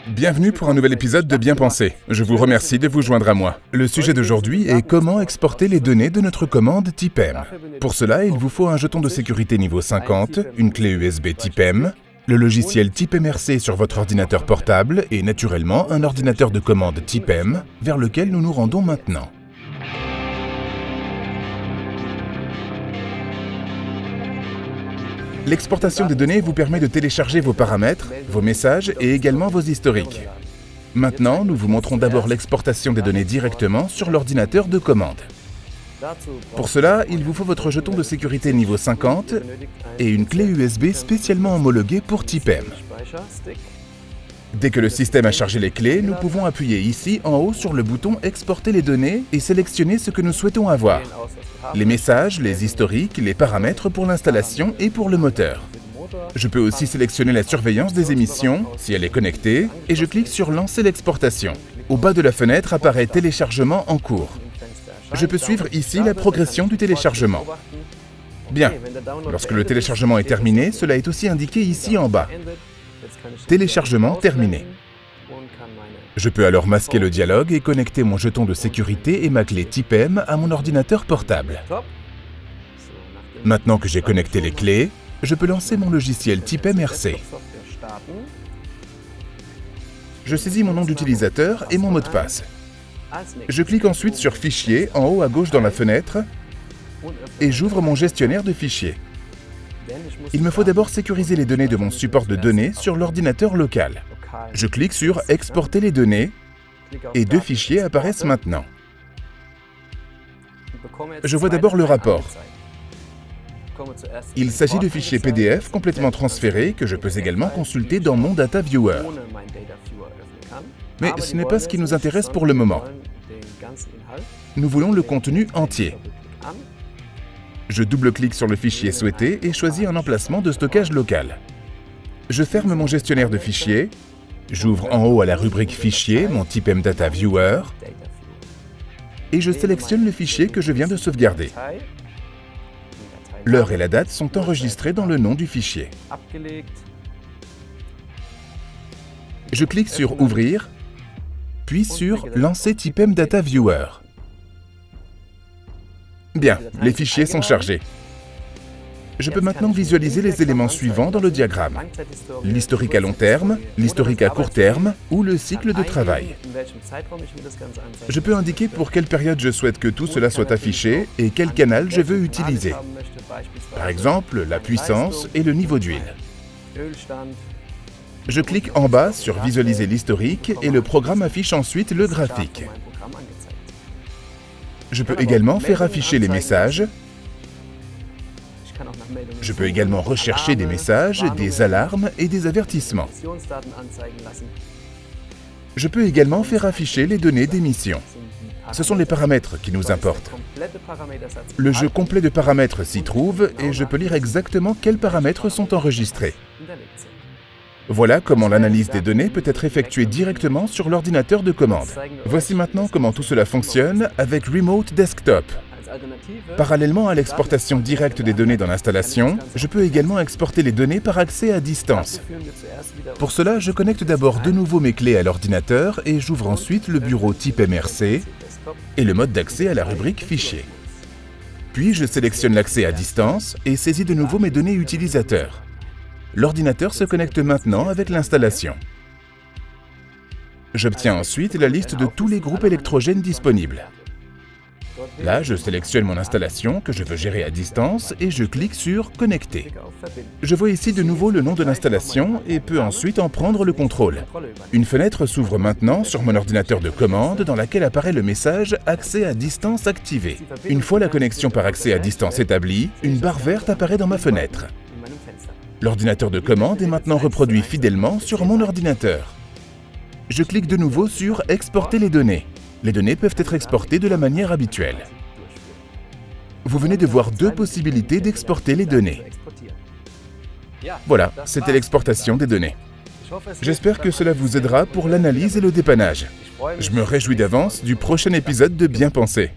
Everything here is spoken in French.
Bienvenue pour un nouvel épisode de Bien Pensé. Je vous remercie de vous joindre à moi. Le sujet d'aujourd'hui est comment exporter les données de notre commande type M. Pour cela, il vous faut un jeton de sécurité niveau 50, une clé USB type M, le logiciel type MRC sur votre ordinateur portable et naturellement un ordinateur de commande type M vers lequel nous nous rendons maintenant. L'exportation des données vous permet de télécharger vos paramètres, vos messages et également vos historiques. Maintenant, nous vous montrons d'abord l'exportation des données directement sur l'ordinateur de commande. Pour cela, il vous faut votre jeton de sécurité niveau 50 et une clé USB spécialement homologuée pour type M. Dès que le système a chargé les clés, nous pouvons appuyer ici en haut sur le bouton « Exporter les données » et sélectionner ce que nous souhaitons avoir. Les messages, les historiques, les paramètres pour l'installation et pour le moteur. Je peux aussi sélectionner la surveillance des émissions, si elle est connectée, et je clique sur « Lancer l'exportation ». Au bas de la fenêtre apparaît « Téléchargement en cours ». Je peux suivre ici la progression du téléchargement. Bien, lorsque le téléchargement est terminé, cela est aussi indiqué ici en bas. Téléchargement terminé. Je peux alors masquer le dialogue et connecter mon jeton de sécurité et ma clé type M à mon ordinateur portable. Maintenant que j'ai connecté les clés, je peux lancer mon logiciel type MRC. Je saisis mon nom d'utilisateur et mon mot de passe. Je clique ensuite sur Fichier en haut à gauche dans la fenêtre et j'ouvre mon gestionnaire de fichiers. Il me faut d'abord sécuriser les données de mon support de données sur l'ordinateur local. Je clique sur « Exporter les données » et deux fichiers apparaissent maintenant. Je vois d'abord le rapport. Il s'agit de fichiers PDF complètement transférés que je peux également consulter dans mon Data Viewer. Mais ce n'est pas ce qui nous intéresse pour le moment. Nous voulons le contenu entier. Je double-clique sur le fichier souhaité et choisis un emplacement de stockage local. Je ferme mon gestionnaire de fichiers, j'ouvre en haut à la rubrique Fichiers mon type M Data Viewer et je sélectionne le fichier que je viens de sauvegarder. L'heure et la date sont enregistrés dans le nom du fichier. Je clique sur Ouvrir, puis sur Lancer type M Data Viewer. Bien, les fichiers sont chargés. Je peux maintenant visualiser les éléments suivants dans le diagramme. L'historique à long terme, l'historique à court terme ou le cycle de travail. Je peux indiquer pour quelle période je souhaite que tout cela soit affiché et quel canal je veux utiliser. Par exemple, la puissance et le niveau d'huile. Je clique en bas sur Visualiser l'historique et le programme affiche ensuite le graphique. Je peux également faire afficher les messages. Je peux également rechercher des messages, des alarmes et des avertissements. Je peux également faire afficher les données d'émission. Ce sont les paramètres qui nous importent. Le jeu complet de paramètres s'y trouve et je peux lire exactement quels paramètres sont enregistrés. Voilà comment l'analyse des données peut être effectuée directement sur l'ordinateur de commande. Voici maintenant comment tout cela fonctionne avec Remote Desktop. Parallèlement à l'exportation directe des données dans l'installation, je peux également exporter les données par accès à distance. Pour cela, je connecte d'abord de nouveau mes clés à l'ordinateur et j'ouvre ensuite le bureau type MRC et le mode d'accès à la rubrique Fichiers. Puis je sélectionne l'accès à distance et saisis de nouveau mes données utilisateurs. L'ordinateur se connecte maintenant avec l'installation. J'obtiens ensuite la liste de tous les groupes électrogènes disponibles. Là, je sélectionne mon installation que je veux gérer à distance et je clique sur « Connecter ». Je vois ici de nouveau le nom de l'installation et peux ensuite en prendre le contrôle. Une fenêtre s'ouvre maintenant sur mon ordinateur de commande dans laquelle apparaît le message « Accès à distance activé ». Une fois la connexion par accès à distance établie, une barre verte apparaît dans ma fenêtre. L'ordinateur de commande est maintenant reproduit fidèlement sur mon ordinateur. Je clique de nouveau sur « Exporter les données ». Les données peuvent être exportées de la manière habituelle. Vous venez de voir deux possibilités d'exporter les données. Voilà, c'était l'exportation des données. J'espère que cela vous aidera pour l'analyse et le dépannage. Je me réjouis d'avance du prochain épisode de Bien Pensé.